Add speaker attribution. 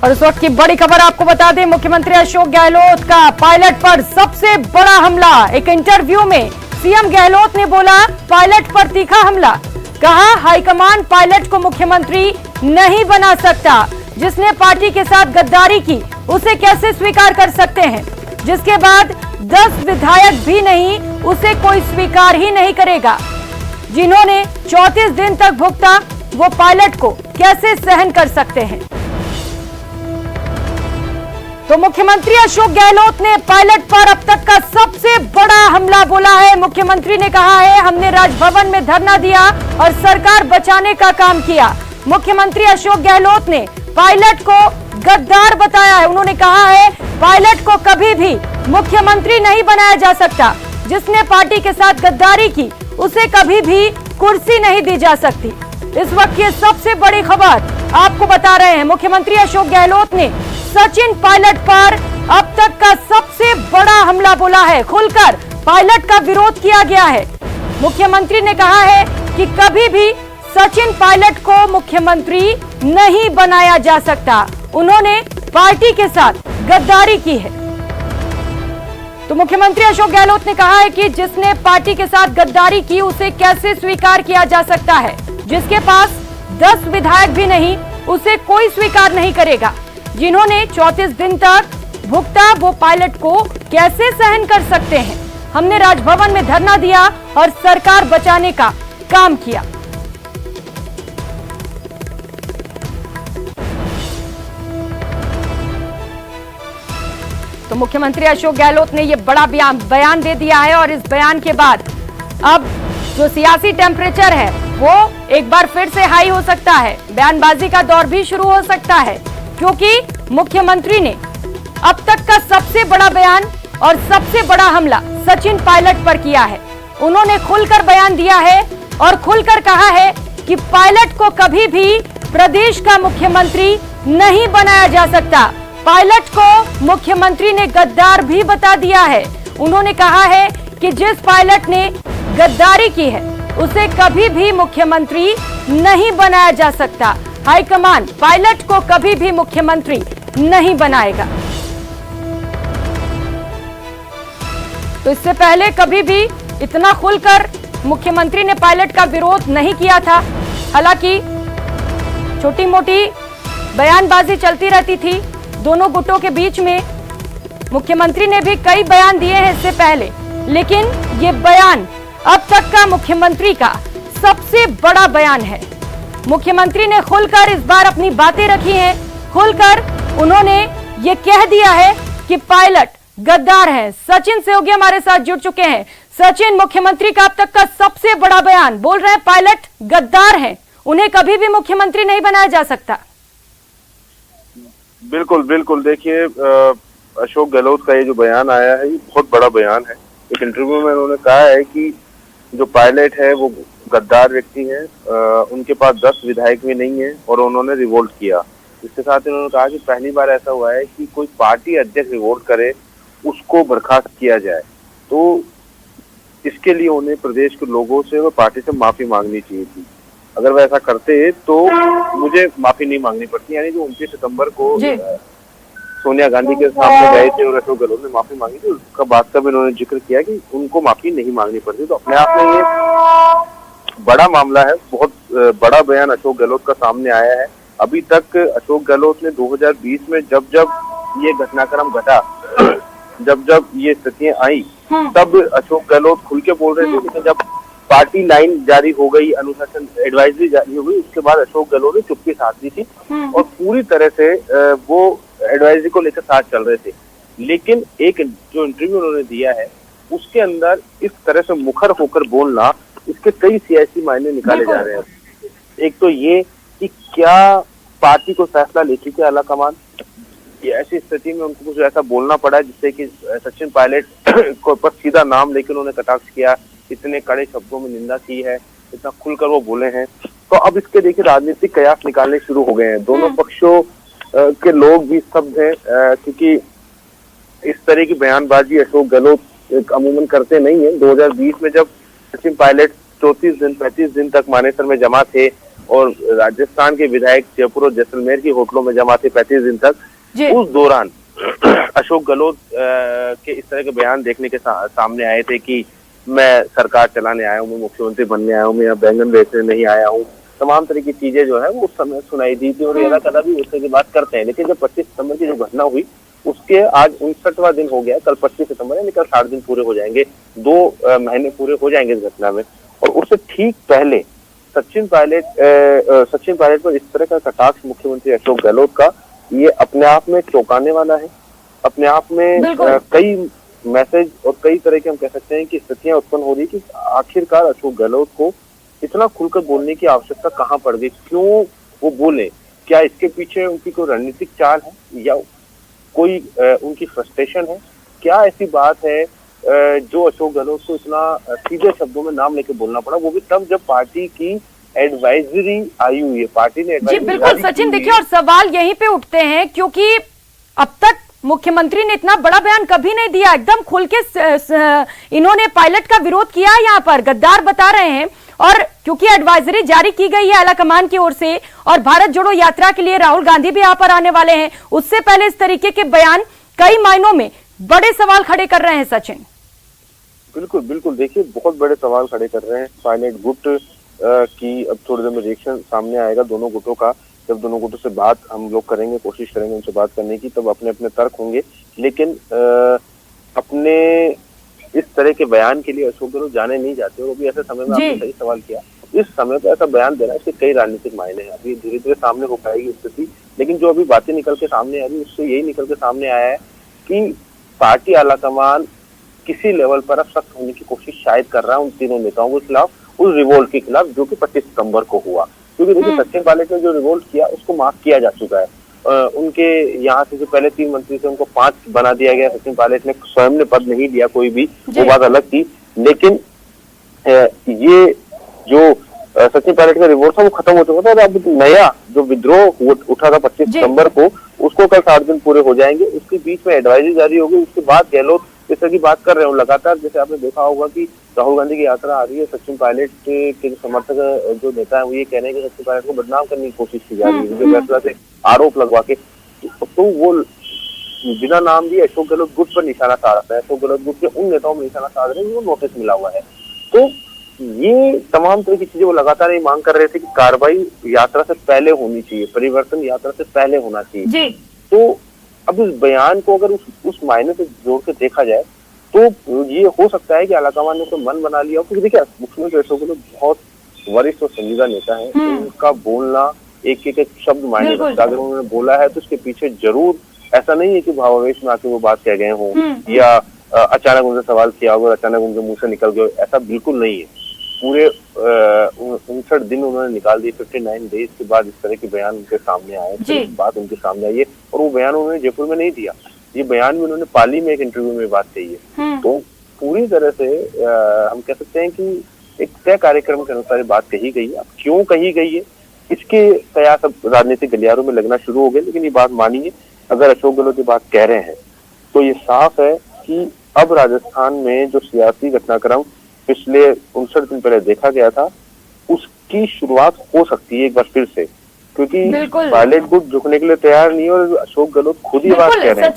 Speaker 1: और इस वक्त की बड़ी खबर आपको बता दें, मुख्यमंत्री अशोक गहलोत का पायलट पर सबसे बड़ा हमला। एक इंटरव्यू में सीएम गहलोत ने बोला पायलट पर तीखा हमला। कहा हाईकमान पायलट को मुख्यमंत्री नहीं बना सकता। जिसने पार्टी के साथ गद्दारी की उसे कैसे स्वीकार कर सकते हैं। जिसके बाद 10 विधायक भी नहीं, उसे कोई स्वीकार ही नहीं करेगा। जिन्होंने 34 दिन तक भुगता वो पायलट को कैसे सहन कर सकते हैं। तो मुख्यमंत्री अशोक गहलोत ने पायलट पर अब तक का सबसे बड़ा हमला बोला है। मुख्यमंत्री ने कहा है हमने राजभवन में धरना दिया और सरकार बचाने का काम किया। मुख्यमंत्री अशोक गहलोत ने पायलट को गद्दार बताया है। उन्होंने कहा है पायलट को कभी भी मुख्यमंत्री नहीं बनाया जा सकता। जिसने पार्टी के साथ गद्दारी की उसे कभी भी कुर्सी नहीं दी जा सकती। इस वक्त ये सबसे बड़ी खबर आपको बता रहे हैं। मुख्यमंत्री अशोक गहलोत ने सचिन पायलट पर अब तक का सबसे बड़ा हमला बोला है। खुलकर पायलट का विरोध किया गया है। मुख्यमंत्री ने कहा है कि कभी भी सचिन पायलट को मुख्यमंत्री नहीं बनाया जा सकता। उन्होंने पार्टी के साथ गद्दारी की है। तो मुख्यमंत्री अशोक गहलोत ने कहा है कि जिसने पार्टी के साथ गद्दारी की उसे कैसे स्वीकार किया जा सकता है। जिसके पास 10 विधायक भी नहीं, उसे कोई स्वीकार नहीं करेगा। जिन्होंने 34 दिन तक भुगता वो पायलट को कैसे सहन कर सकते हैं। हमने राजभवन में धरना दिया और सरकार बचाने का काम किया। तो मुख्यमंत्री अशोक गहलोत ने यह बड़ा बयान दे दिया है और इस बयान के बाद अब जो सियासी टेम्परेचर है वो एक बार फिर से हाई हो सकता है। बयानबाजी का दौर भी शुरू हो सकता है, क्योंकि मुख्यमंत्री ने अब तक का सबसे बड़ा बयान और सबसे बड़ा हमला सचिन पायलट पर किया है। उन्होंने खुलकर बयान दिया है और खुलकर कहा है कि पायलट को कभी भी प्रदेश का मुख्यमंत्री नहीं बनाया जा सकता। पायलट को मुख्यमंत्री ने गद्दार भी बता दिया है। उन्होंने कहा है कि जिस पायलट ने गद्दारी की है उसे कभी भी मुख्यमंत्री नहीं बनाया जा सकता। हाईकमान पायलट को कभी भी मुख्यमंत्री नहीं बनाएगा। तो इससे पहले कभी भी इतना खुलकर मुख्यमंत्री ने पायलट का विरोध नहीं किया था। हालांकि छोटी मोटी बयानबाजी चलती रहती थी दोनों गुटों के बीच में। मुख्यमंत्री ने भी कई बयान दिए हैं इससे पहले, लेकिन ये बयान अब तक का मुख्यमंत्री का सबसे बड़ा बयान है। मुख्यमंत्री ने खुलकर इस बार अपनी बातें रखी हैं। खुलकर उन्होंने ये कह दिया है कि पायलट गद्दार है। सचिन सहयोगी हमारे साथ जुड़ चुके हैं। सचिन, मुख्यमंत्री का अब तक का सबसे बड़ा बयान, बोल रहे हैं पायलट गद्दार हैं, उन्हें कभी भी मुख्यमंत्री नहीं बनाया जा सकता।
Speaker 2: बिल्कुल बिल्कुल, देखिए अशोक गहलोत का ये जो बयान आया है ये बहुत बड़ा बयान है। एक इंटरव्यू में उन्होंने कहा है कि जो पायलट है वो गद्दार व्यक्ति है, उनके पास 10 विधायक भी नहीं है और उन्होंने रिवोल्ट किया। इसके साथ उन्होंने कहा कि पहली बार ऐसा हुआ है कि कोई पार्टी अध्यक्ष रिवोल्ट करे, उसको बर्खास्त किया जाए। तो इसके लिए उन्हें प्रदेश के लोगों से व पार्टी से माफी मांगनी चाहिए थी। अगर वह ऐसा करते तो मुझे माफी नहीं मांगनी पड़ती। यानी जो 29 सितंबर को सोनिया गांधी के सामने गए थे और अशोक गहलोत ने माफी मांगी थी, उसका बात का भी उन्होंने जिक्र किया कि उनको माफी नहीं मांगनी पड़ती। तो अपने आप में ये बड़ा मामला है। बहुत बड़ा बयान अशोक गहलोत का सामने आया है। अभी तक अशोक गहलोत ने 2020 में जब जब ये घटनाक्रम घटा, जब जब ये स्थितियां आई, तब अशोक गहलोत खुल के बोल रहे थे। लेकिन जब पार्टी लाइन जारी हो गई, अनुशासन एडवाइजरी जारी हो गई, उसके बाद अशोक गहलोत ने चुप्पी साध दी थी और पूरी तरह से वो एडवाइजरी को लेकर साथ चल रहे थे। लेकिन एक जो इंटरव्यू उन्होंने दिया है उसके अंदर इस तरह से मुखर होकर बोलना, इसके कई सियासी मायने निकाले जा रहे हैं। एक तो ये कि क्या पार्टी को फैसला ले चुके आला कमान, ये ऐसी स्थिति में उनको कुछ ऐसा बोलना पड़ा जिससे कि सचिन पायलट को पर सीधा नाम लेकर उन्होंने कटाक्ष किया, इतने कड़े शब्दों में निंदा की है, इतना खुलकर वो बोले हैं। तो अब इसके देखिए राजनीतिक कयास निकालने शुरू हो गए हैं। दोनों पक्षों के लोग भी स्तब्ध हैं, क्योंकि इस तरह की बयानबाजी अशोक गहलोत अमूमन करते नहीं है। 2020 में जब सचिन पायलट 34 दिन 35 दिन तक मानेसर में जमा थे और राजस्थान के विधायक जयपुर और जैसलमेर की होटलों में जमा थे 35 दिन तक, उस दौरान अशोक गहलोत के इस तरह के बयान देखने के सामने आए थे कि मैं सरकार चलाने आया हूँ, मैं मुख्यमंत्री बनने आया हूँ, मैं यहाँ बैंगन बेचने नहीं आया हूँ। तमाम तरह की चीजें जो है वो उस समय सुनाई दी थी और ये कदा भी उस तरह की बात करते हैं। लेकिन जब 25 सितंबर की जो घटना हुई उसके आज 59वां दिन हो गया, कल 25 सितंबर है, कल 60 दिन पूरे हो जाएंगे, 2 महीने पूरे हो जाएंगे इस घटना में। और उससे ठीक पहले सचिन पायलट पर इस तरह का कटाक्ष मुख्यमंत्री अशोक गहलोत का, ये अपने आप में चौंकाने वाला है। अपने आप में कई मैसेज और कई तरह के हम कह सकते हैं कि स्थितियां उत्पन्न हो रही कि आखिरकार अशोक गहलोत को इतना खुलकर बोलने की आवश्यकता कहाँ पड़ गई, क्यों वो बोले, क्या इसके पीछे उनकी कोई रणनीतिक चाल है या कोई उनकी फ्रस्ट्रेशन है, क्या ऐसी बात है जो अशोक गहलोत को इतना सीधे शब्दों में नाम लेके बोलना पड़ा, वो भी तब जब पार्टी की एडवाइजरी आई हुई है, पार्टी ने
Speaker 1: जी बिल्कुल सचिन, देखिए और सवाल यहीं पे उठते हैं क्योंकि अब तक मुख्यमंत्री ने इतना बड़ा बयान कभी नहीं दिया, एकदम खुल के इन्होंने पायलट का विरोध किया, यहाँ पर गद्दार बता रहे हैं। और क्योंकि एडवाइजरी जारी की गई है आलाकमान की ओर से और भारत जोड़ो यात्रा के लिए राहुल गांधी भी यहाँ पर आने वाले हैं, उससे पहले इस तरीके के बयान कई मायनों में बड़े सवाल खड़े कर रहे हैं सचिन।
Speaker 2: बिल्कुल बिल्कुल, देखिए बहुत बड़े सवाल खड़े कर रहे हैं पायलट गुट की। अब थोड़ी देर में रिएक्शन सामने आएगा दोनों गुटों का, जब दोनों गुटों से बात हम लोग करेंगे, कोशिश करेंगे उनसे बात करने की, तब अपने अपने तर्क होंगे। लेकिन अपने इस तरह के बयान के लिए अशोक गहलोत जाने नहीं जाते, और वो भी ऐसे समय में आपने सही सवाल किया, इस समय पर ऐसा बयान देना इसके कई राजनीतिक मायने हैं। अभी धीरे धीरे सामने हो पाएगी स्थिति, लेकिन जो अभी बातें निकल के सामने आ रही उससे यही निकल के सामने आया है कि पार्टी आलाकमान किसी लेवल पर अब सख्त होने की कोशिश शायद कर रहा है उन तीनों नेताओं के खिलाफ, उस रिवोल्ट के खिलाफ जो कि 25 सितंबर को हुआ। क्योंकि देखिए सचिन पायलट ने जो रिवोल्ट किया उसको माफ किया जा चुका है। उनके यहाँ से जो पहले 3 मंत्री थे उनको 5 बना दिया गया। सचिन पायलट ने स्वयं ने पद नहीं लिया कोई भी, वो बात अलग थी। लेकिन ये जो सचिन पायलट का रिवोल्ट था वो खत्म हो चुका था, और अब नया जो विद्रोह उठा था 25 सितंबर को, उसको कल 60 दिन पूरे हो जाएंगे। उसके बीच में एडवाइजरी जारी होगी, उसके बाद गहलोत इस तरह की बात कर रहे हो लगातार। जैसे आपने देखा होगा कि राहुल गांधी की यात्रा आ रही है, सचिन पायलट के जो समर्थक जो नेता है वो ये कह रहे हैं कि सचिन पायलट को बदनाम करने की कोशिश की जा रही है, जो फैसला से आरोप लगवा के, तो वो बिना नाम दिए अशोक गहलोत गुट पर निशाना साध रहा है। अशोक गहलोत गुट के उन नेताओं में निशाना साध रहे हैं जिनको नोटिस मिला हुआ है। तो ये तमाम तरह की चीजें वो लगातार ये मांग कर रहे थे कि कार्रवाई यात्रा से पहले होनी चाहिए, परिवर्तन यात्रा से पहले होना चाहिए। तो अब इस बयान को अगर उस मायने से जोड़ के देखा जाए तो ये हो सकता है कि आलाकमान ने तो मन बना लिया, क्योंकि देखिए मुख्यमंत्री अशोक गहलोत बहुत वरिष्ठ और संजीदा नेता है, उनका बोलना एक एक शब्द मायने रखता है। अगर उन्होंने बोला है तो उसके पीछे जरूर ऐसा नहीं है कि भावावेश में आके वो बात कह गए हों या अचानक उनसे सवाल किया होगा, अचानक उनके मुंह से निकल गए, ऐसा बिल्कुल नहीं है। पूरे 59 दिन उन्होंने निकाल दिए, 59 डेज के बाद इस तरह के बयान उनके सामने आए, बात उनके सामने आई है। और वो बयान उन्होंने जयपुर में नहीं दिया, ये बयान भी उन्होंने पाली में एक इंटरव्यू में बात कही है। तो पूरी तरह से हम कह सकते हैं कि एक तय कार्यक्रम के अनुसार बात कही गई है। अब क्यों कही गई है इसके कयास अब राजनीतिक गलियारों में लगना शुरू हो गए, लेकिन ये बात मानिए, अगर अशोक गहलोत ये बात कह रहे हैं तो ये साफ है कि अब राजस्थान में जो सियासी घटनाक्रम पिछले 59 दिन पहले देखा गया था उसकी शुरुआत हो सकती है एक बार फिर से, क्योंकि पायलट गुट झुकने के लिए तैयार नहीं है और अशोक गहलोत खुद ही बात कह रहे हैं।